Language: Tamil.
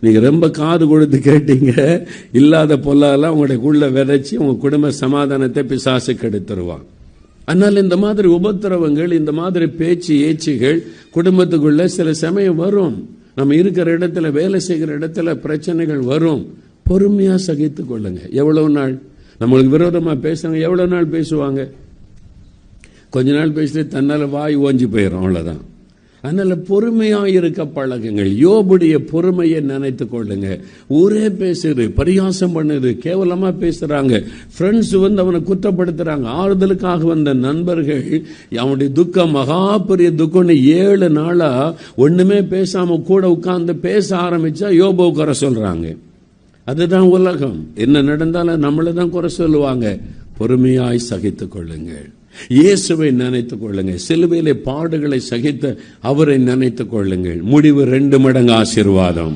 நீங்க ரொம்ப காது கொடுத்து கேட்டீங்க. இல்லாத பொல்லாலாம் உங்களுடைய விதைச்சு உங்க குடும்ப சமாதானத்தை பிசாசு கெடுத்துருவான். அதனால இந்த மாதிரி உபத்திரவங்கள், இந்த மாதிரி பேச்சு ஏச்சுகள் குடும்பத்துக்குள்ள சில சமயம் வரும். நம்ம இருக்கிற இடத்துல, வேலை செய்கிற இடத்துல பிரச்சனைகள் வரும். பொறுமையா சகித்துக் கொள்ளுங்க. எவ்வளவு நாள் நம்மளுக்கு விரோதமா பேசுறாங்க, எவ்வளவு நாள் பேசுவாங்க? கொஞ்ச நாள் பேசிட்டு தன்னால வாய் ஓஞ்சி போயிடும், அவ்வளவுதான். அதனால பொறுமையா இருக்க பழகுங்கள். யோபுடைய பொறுமையை நினைத்து கொள்ளுங்க. ஊரே பேசுது, பரியாசம் பண்ணுது, கேவலமா பேசுறாங்க. ஃப்ரெண்ட்ஸ் அவனை குற்றப்படுத்துறாங்க. ஆறுதலுக்காக வந்த நண்பர்கள் அவனுடைய துக்கம் மகா பெரிய துக்கம்னு 7 நாளா ஒண்ணுமே பேசாம கூட உட்கார்ந்து பேச ஆரம்பிச்சா யோபு குறை சொல்றாங்க. அதுதான் உலகம். என்ன நடந்தாலும் நம்மளை தான் குறை சொல்லுவாங்க. பொறுமையாய் சகித்துக் கொள்ளுங்கள். இயேசுவை நினைத்துக் கொள்ளுங்கள். சிலுவையிலே பாடுகளை சகித்த அவரை நினைத்துக் கொள்ளுங்கள். முடிவு 2 மடங்கு ஆசீர்வாதம்.